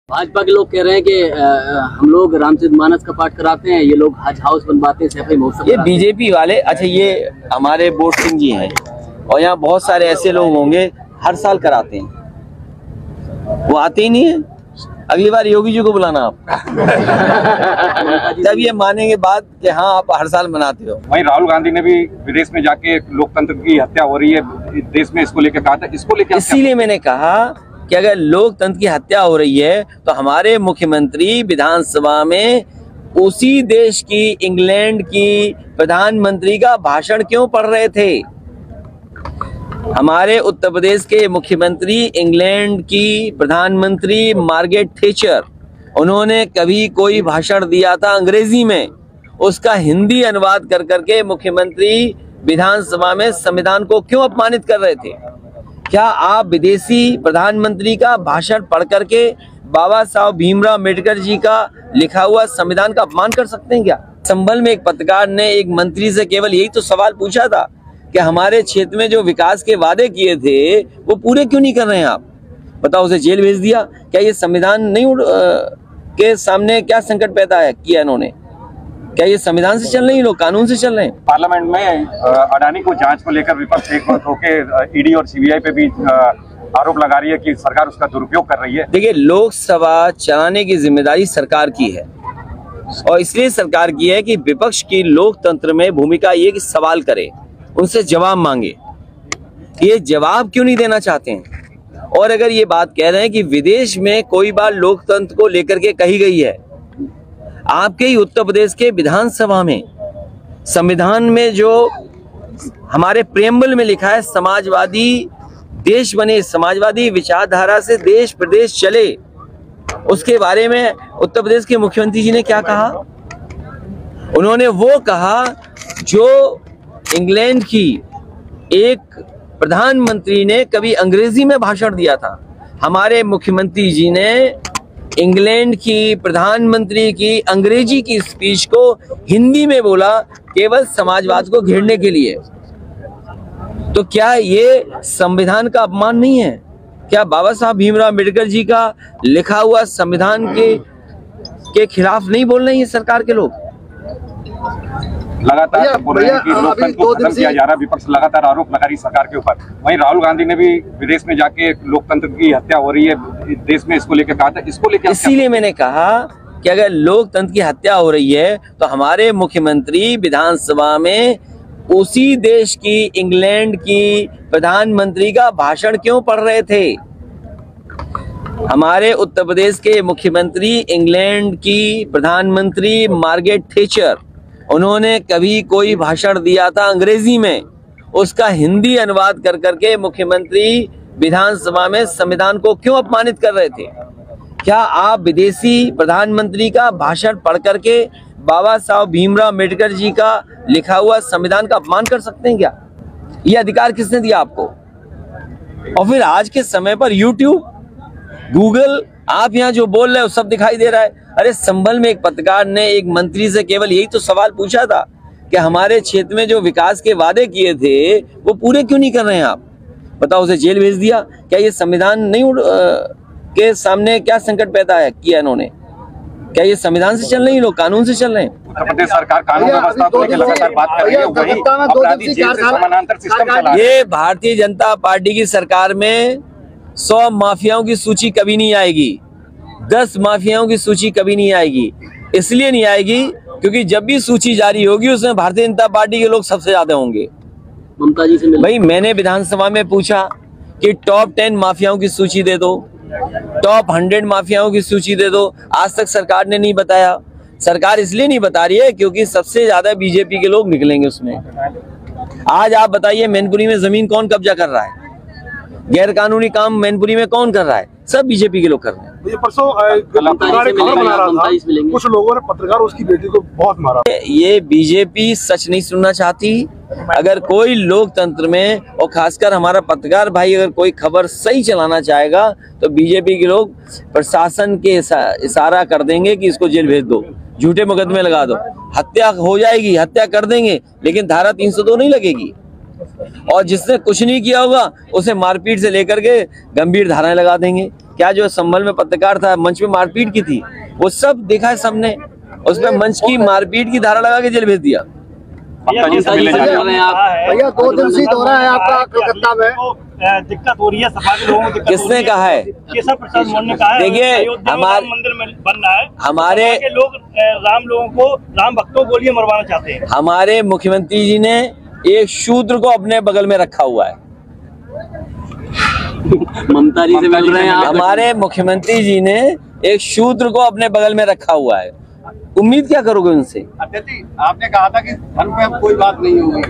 भाजपा के लोग कह रहे हैं कि हम लोग रामचरितमानस का पाठ कराते हैं, ये लोग हज हाउस बनवाते हैं, सैफई महोत्सव। ये बीजेपी वाले, अच्छा ये हमारे बोर्ड सिंह जी हैं और यहाँ बहुत सारे ऐसे लोग होंगे हर साल कराते हैं, वो आते ही नहीं है। अगली बार योगी जी को बुलाना आप तब ये मानेंगे बात कि हाँ आप हर साल मनाते हो। वहीं राहुल गांधी ने भी विदेश में जाके लोकतंत्र की हत्या हो रही है देश में, इसको लेकर कहा था, इसको लेकर इसीलिए मैंने कहा कि अगर लोकतंत्र की हत्या हो रही है तो हमारे मुख्यमंत्री विधानसभा में उसी देश की, इंग्लैंड की प्रधानमंत्री का भाषण क्यों पढ़ रहे थे? हमारे उत्तर प्रदेश के मुख्यमंत्री इंग्लैंड की प्रधानमंत्री मार्गरेट थैचर, उन्होंने कभी कोई भाषण दिया था अंग्रेजी में, उसका हिंदी अनुवाद कर करके मुख्यमंत्री विधानसभा में संविधान को क्यों अपमानित कर रहे थे? क्या आप विदेशी प्रधानमंत्री का भाषण पढ़ करके बाबा साहब भीमराव अम्बेडकर जी का लिखा हुआ संविधान का अपमान कर सकते हैं क्या? संभल में एक पत्रकार ने एक मंत्री से केवल यही तो सवाल पूछा था कि हमारे क्षेत्र में जो विकास के वादे किए थे वो पूरे क्यों नहीं कर रहे हैं आप? बताओ, उसे जेल भेज दिया। क्या ये संविधान नहीं के सामने क्या संकट पैदा है किया इन्होंने? क्या ये संविधान से चल रहे हैं लोग, कानून से चल रहे हैं? पार्लियामेंट में अडानी को जांच को लेकर विपक्ष एक बार होके ईडी और सीबीआई पे भी आरोप लगा रही है कि सरकार उसका दुरुपयोग कर रही है। देखिए, लोकसभा चलाने की जिम्मेदारी सरकार की है और इसलिए सरकार की है कि विपक्ष की लोकतंत्र में भूमिका ये कि सवाल करे, उनसे जवाब मांगे। ये जवाब क्यों नहीं देना चाहते हैं? और अगर ये बात कह रहे हैं कि विदेश में कोई बात लोकतंत्र को लेकर के कही गई है, आपके ही उत्तर प्रदेश के विधानसभा में संविधान में जो हमारे प्रेम्बल में लिखा है समाजवादी देश बने, समाजवादी विचारधारा से देश प्रदेश चले, उसके बारे में उत्तर प्रदेश के मुख्यमंत्री जी ने क्या कहा? उन्होंने वो कहा जो इंग्लैंड की एक प्रधानमंत्री ने कभी अंग्रेजी में भाषण दिया था। हमारे मुख्यमंत्री जी ने इंग्लैंड की प्रधानमंत्री की अंग्रेजी की स्पीच को हिंदी में बोला, केवल समाजवाद को घेरने के लिए। तो क्या ये संविधान का अपमान नहीं है? क्या बाबा साहब भीमराव अम्बेडकर जी का लिखा हुआ संविधान के खिलाफ नहीं बोल रहे हैं सरकार के लोग? लगातार बोल रहे हैं कि लोकतंत्र को खत्म किया जा रहा है, विपक्ष लगातार आरोप लगा रही सरकार के ऊपर। वहीं राहुल गांधी ने भी विदेश में जाके लोकतंत्र की हत्या हो रही है देश में, इसको लेकर कहा था, इसको लेकर इसीलिए मैंने कहा कि अगर लोकतंत्र की हत्या हो रही है तो हमारे मुख्यमंत्री विधानसभा में उसी देश की, इंग्लैंड की प्रधानमंत्री का भाषण क्यों पढ़ रहे थे? हमारे उत्तर प्रदेश के मुख्यमंत्री इंग्लैंड की प्रधानमंत्री मार्गरेट थैचर, उन्होंने कभी कोई भाषण दिया था अंग्रेजी में, उसका हिंदी अनुवाद कर करके मुख्यमंत्री विधानसभा में संविधान को क्यों अपमानित कर रहे थे? क्या आप विदेशी प्रधानमंत्री का भाषण पढ़ करके बाबा साहब भीमराव अम्बेडकर जी का लिखा हुआ संविधान का अपमान कर सकते हैं क्या? ये अधिकार किसने दिया आपको? और फिर आज के समय पर यूट्यूब, गूगल, आप यहाँ जो बोल रहे हो सब दिखाई दे रहा है। अरे संभल में एक पत्रकार ने एक मंत्री से केवल यही तो सवाल पूछा था कि हमारे क्षेत्र में जो विकास के वादे किए थे वो पूरे क्यों नहीं कर रहे हैं आप? बताओ, उसे जेल भेज दिया। क्या ये संविधान नहीं के सामने क्या संकट पैदा है किया इन्होंने? क्या ये संविधान से चल रहे हैं लोग, कानून से चल रहे हैं? उत्तर प्रदेश सरकार कानून व्यवस्था को लेकर लगातार बात कर रही है, वही अपराधी जेल से समानांतर सिस्टम चला रही है। ये भारतीय जनता पार्टी की सरकार में 100 माफियाओं की सूची कभी नहीं आएगी, 10 माफियाओं की सूची कभी नहीं आएगी। इसलिए नहीं आएगी क्योंकि जब भी सूची जारी होगी उसमें भारतीय जनता पार्टी के लोग सबसे ज्यादा होंगे। ममता जी से भाई, मैंने विधानसभा में पूछा कि टॉप 10 माफियाओं की सूची दे दो, टॉप 100 माफियाओं की सूची दे दो। आज तक सरकार ने नहीं बताया। सरकार इसलिए नहीं बता रही है क्योंकि सबसे ज्यादा बीजेपी के लोग निकलेंगे उसमें। आज आप बताइए, मैनपुरी में जमीन कौन कब्जा कर रहा है? गैर कानूनी काम मैनपुरी में कौन कर रहा है? सब बीजेपी के लोग कर रहे हैं। ये परसों पत्रकार एक खबर बना रहा था, कुछ लोगों ने पत्रकार उसकी बेटी को बहुत मारा। ये बीजेपी सच नहीं सुनना चाहती। अगर कोई लोकतंत्र में और खासकर हमारा पत्रकार भाई अगर कोई खबर सही चलाना चाहेगा तो बीजेपी के लोग प्रशासन के इशारा कर देंगे कि इसको जेल भेज दो, झूठे मुकदमे लगा दो, हत्या हो जाएगी, हत्या कर देंगे, लेकिन धारा 302 नहीं लगेगी। और जिसने कुछ नहीं किया होगा उसे मारपीट से लेकर के गंभीर धाराएं लगा देंगे। क्या जो संभल में पत्रकार था मंच पे मारपीट की थी, वो सब देखा है सबने। उस पर मंच की मारपीट की धारा लगा के जेल भेज दिया। ममता जी से मिल रहे हैं आप? भैया 2 दिन से दौरा है आपका कलकत्ता में, दिक्कत हो रही है, सपा के लोगों को दिक्कत किसने कहा है? केशव प्रसाद मौर्य ने कहा है। देखिए, हमारे मंदिर में बन रहा है, हमारे के लोग लोगों को, राम भक्तों को गोलियां मरवाना चाहते हैं। हमारे मुख्यमंत्री जी ने एक शूद्र को अपने बगल में रखा हुआ है। ममता जी से मिल रहे हैं आप? हमारे मुख्यमंत्री जी ने एक शूद्र को अपने बगल में रखा हुआ है। उम्मीद क्या करोगे उनसे? अध्यक्ष जी, आपने कहा था कि धर्म पे अब कोई बात नहीं होगी,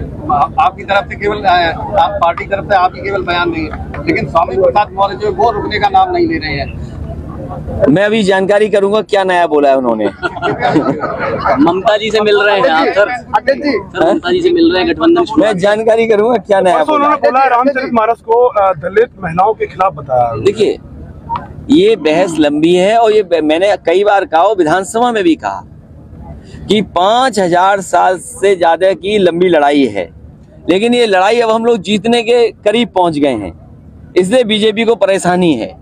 आपकी तरफ से केवल पार्टी की तरफ से आपकी केवल बयान नहीं है, लेकिन स्वामी प्रसाद मौर्य जो वो रुकने का नाम नहीं ले रहे हैं। मैं अभी जानकारी करूंगा क्या नया बोला है उन्होंने। ममता जी से मिल रहे हैं आप सर? अध्यक्ष जी ममता जी से मिल रहे हैं, गठबंधन मैं जानकारी करूंगा क्या नया बोला उन्होंने है। बोला रामचरितमानस को दलित महिलाओं के खिलाफ बताया। देखिए, ये बहस लंबी है और ये मैंने कई बार कहा, विधानसभा में भी कहा कि 5000 साल से ज्यादा की लंबी लड़ाई है, लेकिन ये लड़ाई अब हम लोग जीतने के करीब पहुंच गए हैं, इसलिए बीजेपी को परेशानी है।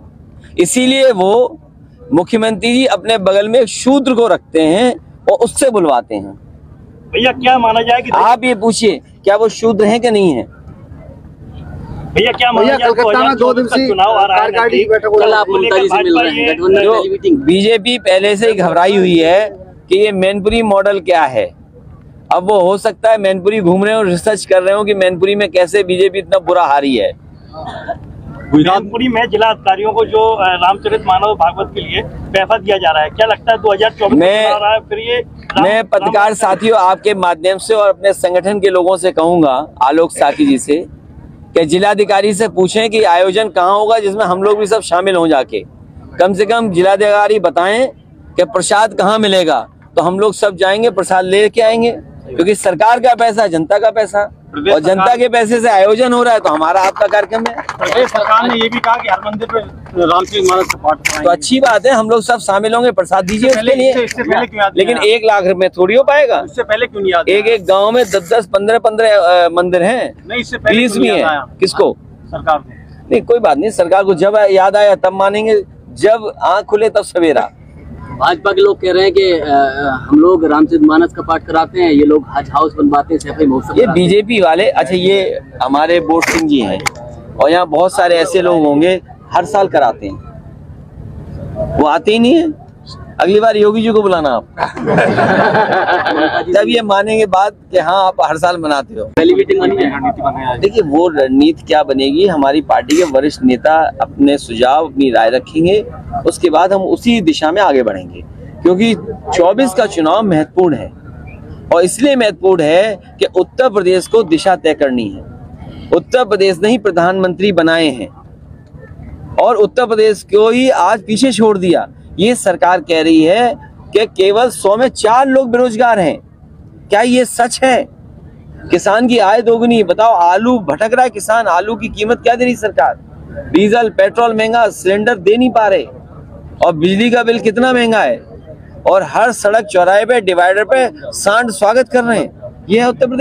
इसीलिए वो मुख्यमंत्री जी अपने बगल में एक शूद्र को रखते हैं और उससे बुलवाते हैं। भैया क्या माना जाए कि आप ये पूछिए, क्या वो शूद्र हैं कि नहीं है? भैया क्या माना जाए कलकत्ता में 2 दिन से चुनाव आ रहा है, कल आप ममता जी से मिल रहे हैं, गठबंधन जो वाली मीटिंग? बीजेपी पहले से ही घबराई हुई है कि ये मैनपुरी मॉडल क्या है। अब वो हो सकता है मैनपुरी घूम रहे हो, रिसर्च कर रहे हो कि मैनपुरी में कैसे बीजेपी इतना बुरा हारी है। मैनपुरी में जिला अधिकारियों को जो रामचरितमानस भागवत के लिए पैसा दिया जा रहा है, क्या लगता है 2024 में आ रहा है फिर ये? मैं पत्रकार साथियों आपके माध्यम से और अपने संगठन के लोगों से कहूंगा, आलोक साकी जी से, कि जिलाधिकारी से पूछें कि आयोजन कहाँ होगा जिसमें हम लोग भी सब शामिल हो जाके। कम से कम जिलाधिकारी बताएं कि प्रसाद कहाँ मिलेगा, तो हम लोग सब जाएंगे, प्रसाद लेके आएंगे, क्योंकि सरकार का पैसा, जनता का पैसा, और जनता के पैसे से आयोजन हो रहा है, तो हमारा आपका कार्यक्रम है। प्रदेश सरकार ने ये भी कहा कि हर मंदिर पे रामचरितमानस का पाठ तो अच्छी बात है, हम लोग सब शामिल होंगे, प्रसाद दीजिए उसके लिए। इससे पहले क्यों याद नहीं लेकिन आया? 1 लाख रुपए थोड़ी हो पाएगा। इससे पहले क्यों नहीं याद? एक गांव में 10-10, 15-15 मंदिर हैं, नहीं, इससे पहले 20 क्यों भी नहीं याद हैं। आया? किसको? सरकार को। नहीं, कोई बात नहीं, सरकार को जब याद आया तब मानेंगे, जब आंख खुले तब सवेरा। भाजपा के लोग कह रहे हैं कि हम लोग रामचरितमानस का पाठ कराते हैं, ये लोग हज हाउस बनवाते हैं, सफाई महोत्सव ये कराते हैं। बीजेपी वाले, अच्छा ये हमारे बोर्ड सिंह जी हैं और यहाँ बहुत सारे ऐसे लोग होंगे हर साल कराते हैं, वो आते ही नहीं है। अगली बार योगी जी को बुलाना आप, जब ये मानेंगे बात कि हाँ आप हर साल मनाते हो। पहली मीटिंग बनी है। देखिए, वो रणनीति क्या बनेगी, हमारी पार्टी के वरिष्ठ नेता अपने सुझाव, अपनी राय रखेंगे, उसके बाद हम उसी दिशा में आगे बढ़ेंगे, क्योंकि 24 का चुनाव महत्वपूर्ण है। और इसलिए महत्वपूर्ण है कि उत्तर प्रदेश को दिशा तय करनी है। उत्तर प्रदेश ने ही प्रधानमंत्री बनाए हैं और उत्तर प्रदेश को ही आज पीछे छोड़ दिया। ये सरकार कह रही है कि केवल 100 में 4 लोग बेरोजगार हैं। क्या ये सच है? किसान की आय दोगुनी, बताओ, आलू भटक रहा है किसान, आलू की कीमत क्या दे रही सरकार? डीजल पेट्रोल महंगा, सिलेंडर दे नहीं पा रहे, और बिजली का बिल कितना महंगा है, और हर सड़क चौराहे पे, डिवाइडर पे सांड स्वागत कर रहे हैं। ये है उत्तर प्रदेश।